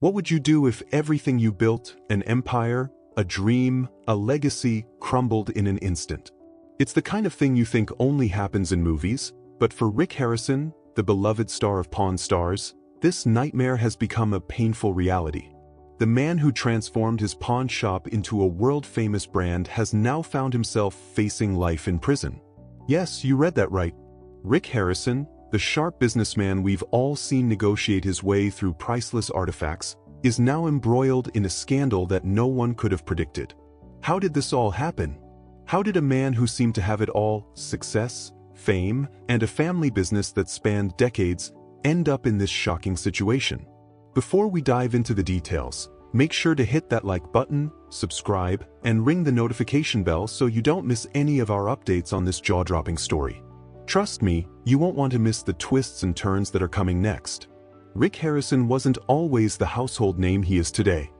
What would you do if everything you built, an empire, a dream, a legacy, crumbled in an instant? It's the kind of thing you think only happens in movies, but for Rick Harrison, the beloved star of Pawn Stars, this nightmare has become a painful reality. The man who transformed his pawn shop into a world-famous brand has now found himself facing life in prison. Yes, you read that right. Rick Harrison, the sharp businessman we've all seen negotiate his way through priceless artifacts, is now embroiled in a scandal that no one could have predicted. How did this all happen? How did a man who seemed to have it all, success, fame, and a family business that spanned decades, end up in this shocking situation? Before we dive into the details, make sure to hit that like button, subscribe, and ring the notification bell so you don't miss any of our updates on this jaw-dropping story. Trust me, you won't want to miss the twists and turns that are coming next. Rick Harrison wasn't always the household name he is today.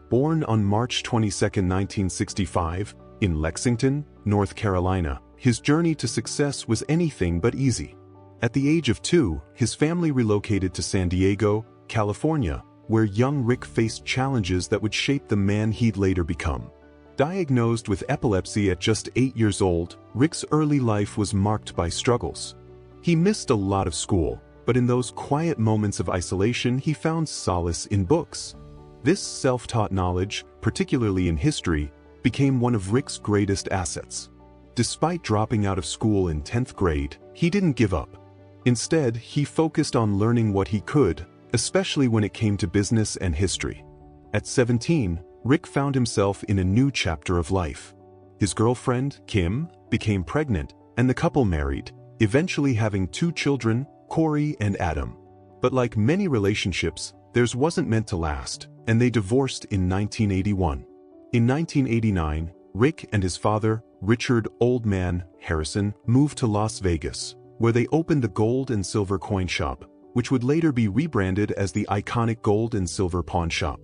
Born on March 22, 1965, in Lexington, North Carolina, his journey to success was anything but easy. At the age of 2, his family relocated to San Diego, California, where young Rick faced challenges that would shape the man he'd later become. Diagnosed with epilepsy at just 8 years old, Rick's early life was marked by struggles. He missed a lot of school, but in those quiet moments of isolation he found solace in books. This self-taught knowledge, particularly in history, became one of Rick's greatest assets. Despite dropping out of school in 10th grade, he didn't give up. Instead, he focused on learning what he could, especially when it came to business and history. At 17, Rick found himself in a new chapter of life. His girlfriend, Kim, became pregnant, and the couple married, eventually having 2 children, Corey and Adam. But like many relationships, theirs wasn't meant to last, and they divorced in 1981. In 1989, Rick and his father, Richard "Old Man" Harrison, moved to Las Vegas, where they opened the gold and silver coin shop, which would later be rebranded as the iconic Gold and Silver Pawn Shop.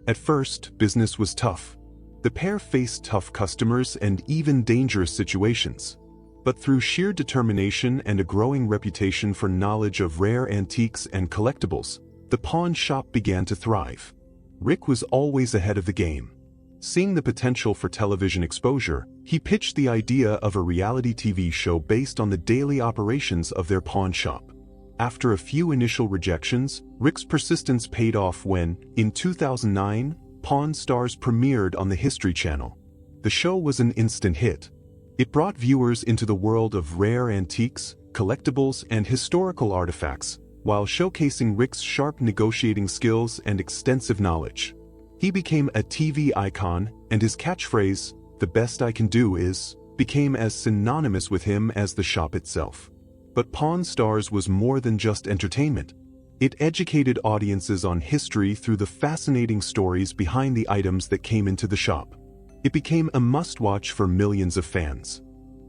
At first, business was tough. The pair faced tough customers and even dangerous situations. But through sheer determination and a growing reputation for knowledge of rare antiques and collectibles, the pawn shop began to thrive. Rick was always ahead of the game. Seeing the potential for television exposure, he pitched the idea of a reality TV show based on the daily operations of their pawn shop. After a few initial rejections, Rick's persistence paid off when, in 2009, Pawn Stars premiered on the History Channel. The show was an instant hit. It brought viewers into the world of rare antiques, collectibles, and historical artifacts, while showcasing Rick's sharp negotiating skills and extensive knowledge. He became a TV icon, and his catchphrase, "The best I can do is," became as synonymous with him as the shop itself. But Pawn Stars was more than just entertainment. It educated audiences on history through the fascinating stories behind the items that came into the shop. It became a must-watch for millions of fans.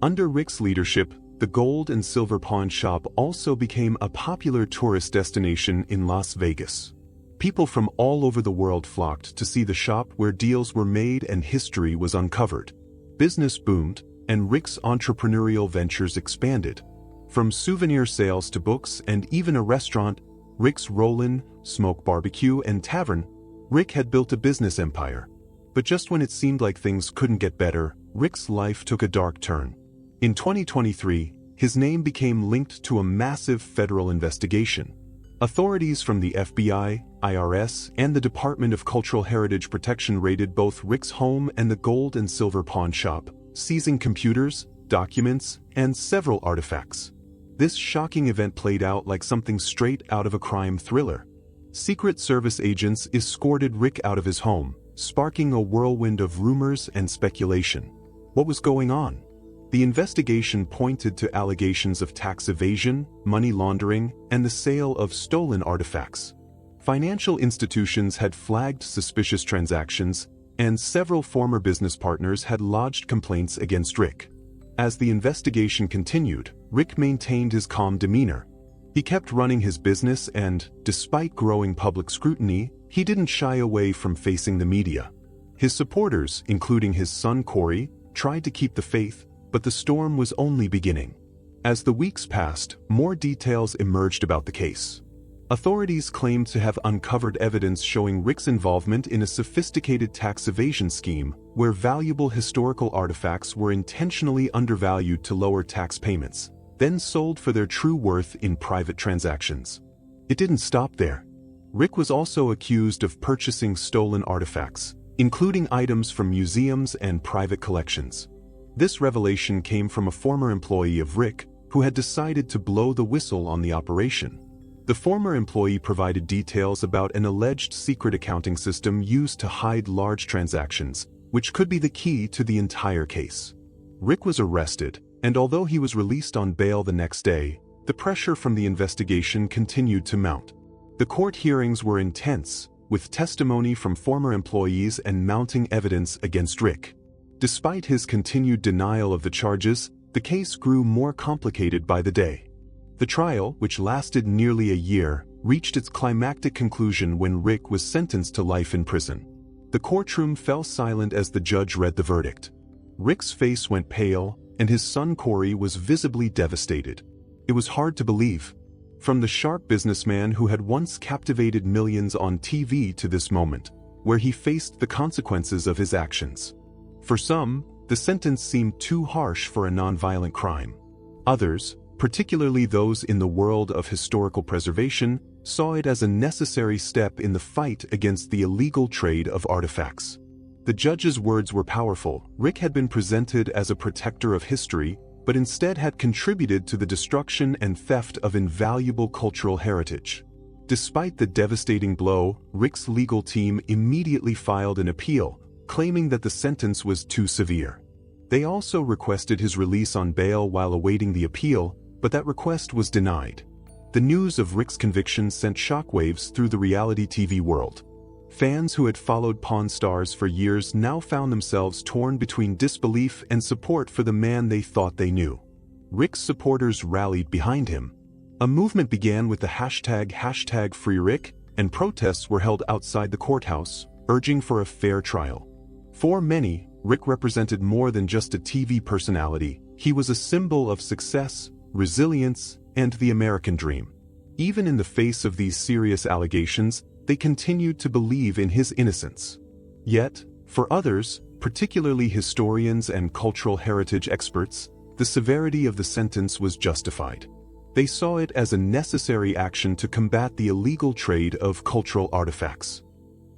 Under Rick's leadership, the Gold and Silver Pawn Shop also became a popular tourist destination in Las Vegas. People from all over the world flocked to see the shop where deals were made and history was uncovered. Business boomed, and Rick's entrepreneurial ventures expanded. From souvenir sales to books and even a restaurant, Rick's Rollin' Smoke Barbecue and Tavern, Rick had built a business empire. But just when it seemed like things couldn't get better, Rick's life took a dark turn. In 2023, his name became linked to a massive federal investigation. Authorities from the FBI, IRS, and the Department of Cultural Heritage Protection raided both Rick's home and the Gold and Silver Pawn Shop, seizing computers, documents, and several artifacts. This shocking event played out like something straight out of a crime thriller. Secret Service agents escorted Rick out of his home, sparking a whirlwind of rumors and speculation. What was going on? The investigation pointed to allegations of tax evasion, money laundering, and the sale of stolen artifacts. Financial institutions had flagged suspicious transactions, and several former business partners had lodged complaints against Rick. As the investigation continued, Rick maintained his calm demeanor. He kept running his business and, despite growing public scrutiny, he didn't shy away from facing the media. His supporters, including his son Corey, tried to keep the faith, but the storm was only beginning. As the weeks passed, more details emerged about the case. Authorities claimed to have uncovered evidence showing Rick's involvement in a sophisticated tax evasion scheme where valuable historical artifacts were intentionally undervalued to lower tax payments, then sold for their true worth in private transactions. It didn't stop there. Rick was also accused of purchasing stolen artifacts, including items from museums and private collections. This revelation came from a former employee of Rick who had decided to blow the whistle on the operation. The former employee provided details about an alleged secret accounting system used to hide large transactions, which could be the key to the entire case. Rick was arrested, and although he was released on bail the next day, the pressure from the investigation continued to mount. The court hearings were intense, with testimony from former employees and mounting evidence against Rick. Despite his continued denial of the charges, the case grew more complicated by the day. The trial, which lasted nearly a year, reached its climactic conclusion when Rick was sentenced to life in prison. The courtroom fell silent as the judge read the verdict. Rick's face went pale, and his son Corey was visibly devastated. It was hard to believe. From the sharp businessman who had once captivated millions on TV to this moment, where he faced the consequences of his actions. For some, the sentence seemed too harsh for a nonviolent crime. Others, particularly those in the world of historical preservation, saw it as a necessary step in the fight against the illegal trade of artifacts. The judge's words were powerful. Rick had been presented as a protector of history, but instead had contributed to the destruction and theft of invaluable cultural heritage. Despite the devastating blow, Rick's legal team immediately filed an appeal, claiming that the sentence was too severe. They also requested his release on bail while awaiting the appeal, but that request was denied. The news of Rick's conviction sent shockwaves through the reality TV world. Fans who had followed Pawn Stars for years now found themselves torn between disbelief and support for the man they thought they knew. Rick's supporters rallied behind him. A movement began with the hashtag #FreeRick, and protests were held outside the courthouse, urging for a fair trial. For many, Rick represented more than just a TV personality. He was a symbol of success, resilience, and the American dream. Even in the face of these serious allegations, they continued to believe in his innocence. Yet, for others, particularly historians and cultural heritage experts, the severity of the sentence was justified. They saw it as a necessary action to combat the illegal trade of cultural artifacts.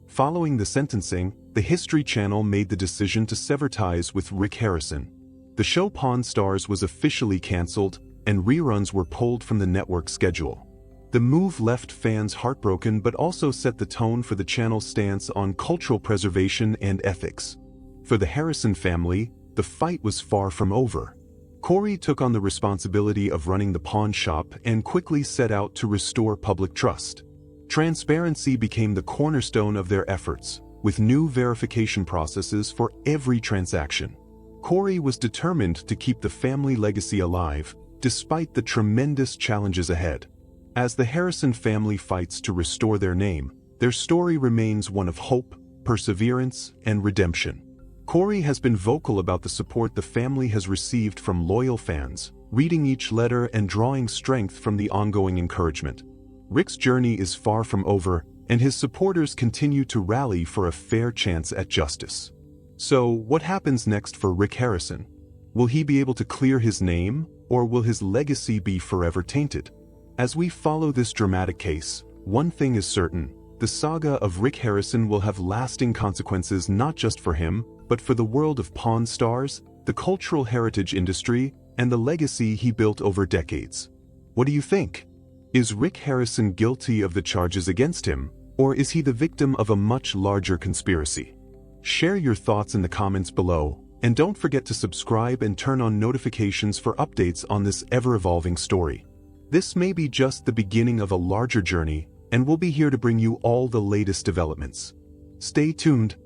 Following the sentencing, the History Channel made the decision to sever ties with Rick Harrison. The show Pawn Stars was officially canceled, and reruns were pulled from the network's schedule. The move left fans heartbroken but also set the tone for the channel's stance on cultural preservation and ethics. For the Harrison family, the fight was far from over. Corey took on the responsibility of running the pawn shop and quickly set out to restore public trust. Transparency became the cornerstone of their efforts, with new verification processes for every transaction. Corey was determined to keep the family legacy alive, despite the tremendous challenges ahead. As the Harrison family fights to restore their name, their story remains one of hope, perseverance, and redemption. Corey has been vocal about the support the family has received from loyal fans, reading each letter and drawing strength from the ongoing encouragement. Rick's journey is far from over, and his supporters continue to rally for a fair chance at justice. So, what happens next for Rick Harrison? Will he be able to clear his name, or will his legacy be forever tainted? As we follow this dramatic case, one thing is certain: the saga of Rick Harrison will have lasting consequences not just for him, but for the world of Pawn Stars, the cultural heritage industry, and the legacy he built over decades. What do you think? Is Rick Harrison guilty of the charges against him, or is he the victim of a much larger conspiracy? Share your thoughts in the comments below, and don't forget to subscribe and turn on notifications for updates on this ever-evolving story. This may be just the beginning of a larger journey, and we'll be here to bring you all the latest developments. Stay tuned.